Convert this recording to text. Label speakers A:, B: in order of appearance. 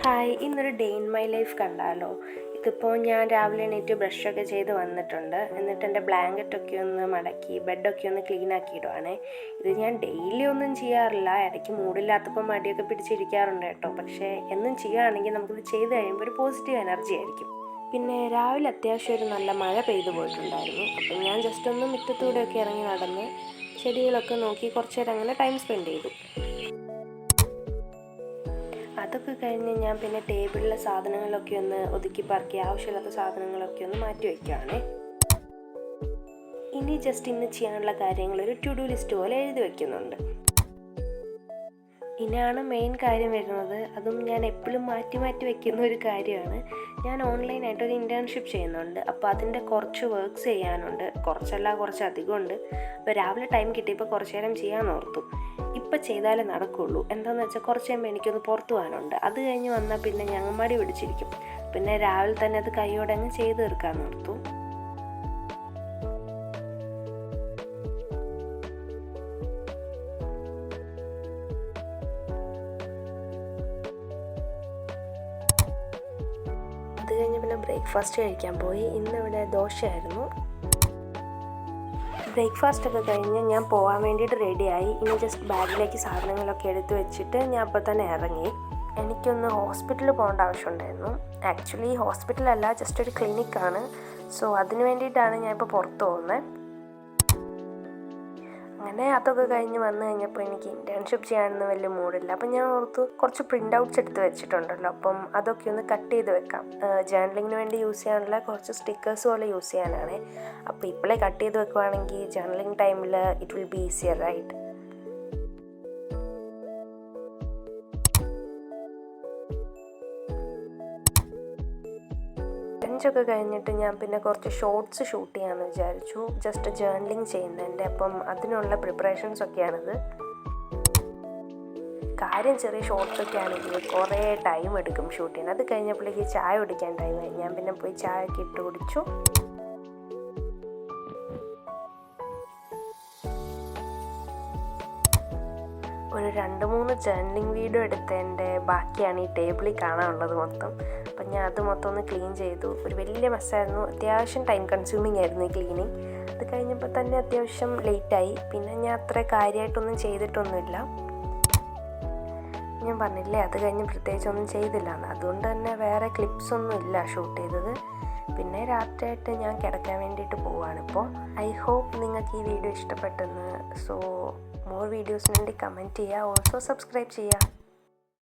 A: Hi, ഇന്നൊരു day in my life കണ്ടാലോ? ഇതിപ്പോൾ ഞാൻ രാവിലെ എണീറ്റ് ബ്രഷൊക്കെ ചെയ്ത് വന്നിട്ടുണ്ട്. എന്നിട്ട് എൻ്റെ ബ്ലാങ്കറ്റൊക്കെ ഒന്ന് മടക്കി ബെഡൊക്കെ ഒന്ന് ക്ലീൻ ആക്കി ഇടുവാണേ. ഇത് ഞാൻ ഡെയിലി ഒന്നും ചെയ്യാറില്ല, ഇടയ്ക്ക് മൂടില്ലാത്തപ്പോൾ മടിയൊക്കെ പിടിച്ചിരിക്കാറുണ്ട് കേട്ടോ. പക്ഷേ എന്നും ചെയ്യുകയാണെങ്കിൽ നമുക്കിത് ചെയ്ത് കഴിയുമ്പോൾ ഒരു പോസിറ്റീവ് എനർജി ആയിരിക്കും. പിന്നെ രാവിലെ അത്യാവശ്യം ഒരു നല്ല മഴ പെയ്തു പോയിട്ടുണ്ടായിരുന്നു. അപ്പം ഞാൻ ജസ്റ്റ് ഒന്ന് മുറ്റത്തൂടെയൊക്കെ ഇറങ്ങി നടന്ന് ചെടികളൊക്കെ നോക്കി കുറച്ച് നേരം അങ്ങനെ ടൈം സ്പെൻഡ് ചെയ്തു. അതൊക്കെ കഴിഞ്ഞ് ഞാൻ പിന്നെ ടേബിളിലെ സാധനങ്ങളൊക്കെ ഒന്ന് ഒതുക്കി പറക്കി ആവശ്യമില്ലാത്ത സാധനങ്ങളൊക്കെ ഒന്ന് മാറ്റി വയ്ക്കുകയാണ്. ഇനി ജസ്റ്റ് ഇന്ന് ചെയ്യാനുള്ള കാര്യങ്ങൾ ഒരു ടു ഡു ലിസ്റ്റ് പോലെ എഴുതി വയ്ക്കുന്നുണ്ട്. ഇനിയാണ് മെയിൻ കാര്യം വരുന്നത്. അതും ഞാൻ എപ്പോഴും മാറ്റി മാറ്റി വയ്ക്കുന്ന ഒരു കാര്യമാണ്. ഞാൻ ഓൺലൈനായിട്ട് ഒരു ഇൻറ്റേൺഷിപ്പ് ചെയ്യുന്നുണ്ട്. അപ്പോൾ അതിൻ്റെ കുറച്ച് വർക്ക്സ് ചെയ്യാനുണ്ട്. കുറച്ച് അധികം ഉണ്ട്. അപ്പോൾ രാവിലെ ടൈം കിട്ടിയപ്പോൾ കുറച്ച് നേരം ചെയ്യാൻ ഓർത്തു. ഇപ്പം ചെയ്താലേ നടക്കുള്ളൂ. എന്താണെന്ന് വെച്ചാൽ കുറച്ച് കഴിയുമ്പോൾ എനിക്കൊന്ന് പുറത്തു പോകാനുണ്ട്. അത് കഴിഞ്ഞ് വന്നാൽ പിന്നെ ഞങ്ങൾ മടി പിടിച്ചിരിക്കും. പിന്നെ രാവിലെ തന്നെ അത് കൈയോടെ അങ്ങ് ചെയ്ത് തീർക്കാൻ ഓർത്തു. അത് കഴിഞ്ഞ് പിന്നെ ബ്രേക്ക്ഫാസ്റ്റ് കഴിക്കാൻ പോയി. ഇന്നിവിടെ ദോശയായിരുന്നു. ബ്രേക്ക്ഫാസ്റ്റൊക്കെ കഴിഞ്ഞ് ഞാൻ പോകാൻ വേണ്ടിയിട്ട് റെഡിയായി. ഇനി ജസ്റ്റ് ബാഗിലേക്ക് സാധനങ്ങളൊക്കെ എടുത്ത് വെച്ചിട്ട് ഞാൻ അപ്പോൾ തന്നെ ഇറങ്ങി. എനിക്കൊന്ന് ഹോസ്പിറ്റലിൽ പോകേണ്ട ആവശ്യമുണ്ടായിരുന്നു. ആക്ച്വലി ഹോസ്പിറ്റലല്ല, ജസ്റ്റ് ഒരു ക്ലിനിക്കാണ്. സോ അതിന് വേണ്ടിയിട്ടാണ് ഞാൻ ഇപ്പോൾ പുറത്ത് പോകുന്നത്. അങ്ങനെ അതൊക്കെ കഴിഞ്ഞ് വന്നു കഴിഞ്ഞപ്പോൾ എനിക്ക് ഇൻറ്റേൺഷിപ്പ് ചെയ്യാനൊന്നും വലിയ മൂഡില്ല. അപ്പം ഞാൻ ഓർത്തു കുറച്ച് പ്രിൻ്റ് ഔട്ട്സ് എടുത്ത് വെച്ചിട്ടുണ്ടല്ലോ, അപ്പം അതൊക്കെ ഒന്ന് കട്ട് ചെയ്ത് വെക്കാം. ജേർണലിങ്ങിന് വേണ്ടി യൂസ് ചെയ്യാനുള്ള കുറച്ച് സ്റ്റിക്കേഴ്സ് പോലെ യൂസ് ചെയ്യാനാണ്. അപ്പോൾ ഇപ്പോഴേ കട്ട് ചെയ്ത് വെക്കുവാണെങ്കിൽ ജേർണലിങ് ടൈമിൽ it will be easier, right? ലഞ്ചൊക്കെ കഴിഞ്ഞിട്ട് ഞാൻ പിന്നെ കുറച്ച് ഷോർട്സ് ഷൂട്ട് ചെയ്യാമെന്ന് വിചാരിച്ചു. ജസ്റ്റ് ജേർണലിങ് ചെയ്യുന്നതിൻ്റെ. അപ്പം അതിനുള്ള പ്രിപ്പറേഷൻസ് ഒക്കെയാണിത്. കാര്യം ചെറിയ ഷോർട്സൊക്കെ ആണെങ്കിൽ കുറേ ടൈം എടുക്കും ഷൂട്ട് ചെയ്യാൻ. അത് കഴിഞ്ഞപ്പോഴേക്ക് ചായ കുടിക്കാൻ ടൈമായി. ഞാൻ പിന്നെ പോയി ചായയൊക്കെ ഇട്ട് കുടിച്ചു. ഒരു 2-3 ജേർണലിങ് വീഡിയോ എടുത്തതിൻ്റെ ബാക്കിയാണ് ഈ ടേബിളിൽ കാണാനുള്ളത് മൊത്തം. അപ്പം ഞാൻ അത് മൊത്തം ഒന്ന് ക്ലീൻ ചെയ്തു. ഒരു വലിയ മെസ്സായിരുന്നു. അത്യാവശ്യം ടൈം കൺസ്യൂമിങ് ആയിരുന്നു ഈ ക്ലീനിങ്. അത് കഴിഞ്ഞപ്പോൾ തന്നെ അത്യാവശ്യം ലേറ്റായി. പിന്നെ ഞാൻ അത്ര കാര്യമായിട്ടൊന്നും ചെയ്തിട്ടൊന്നുമില്ല. ഞാൻ പറഞ്ഞില്ലേ, അത് കഴിഞ്ഞ് പ്രത്യേകിച്ചൊന്നും ചെയ്തില്ലാന്ന്. അതുകൊണ്ട് തന്നെ വേറെ ക്ലിപ്സൊന്നും ഇല്ല ഷൂട്ട് ചെയ്തത്. പിന്നെ രാത്രിയായിട്ട് ഞാൻ കിടക്കാൻ വേണ്ടിയിട്ട് പോവുകയാണിപ്പോൾ. ഐ ഹോപ്പ് നിങ്ങൾക്ക് ഈ വീഡിയോ ഇഷ്ടപ്പെട്ടെന്ന്. സോ മോർ വീഡിയോസിന് വേണ്ടി കമൻറ്റ് ചെയ്യുക. ഓൾസോ സബ്സ്ക്രൈബ് ചെയ്യുക.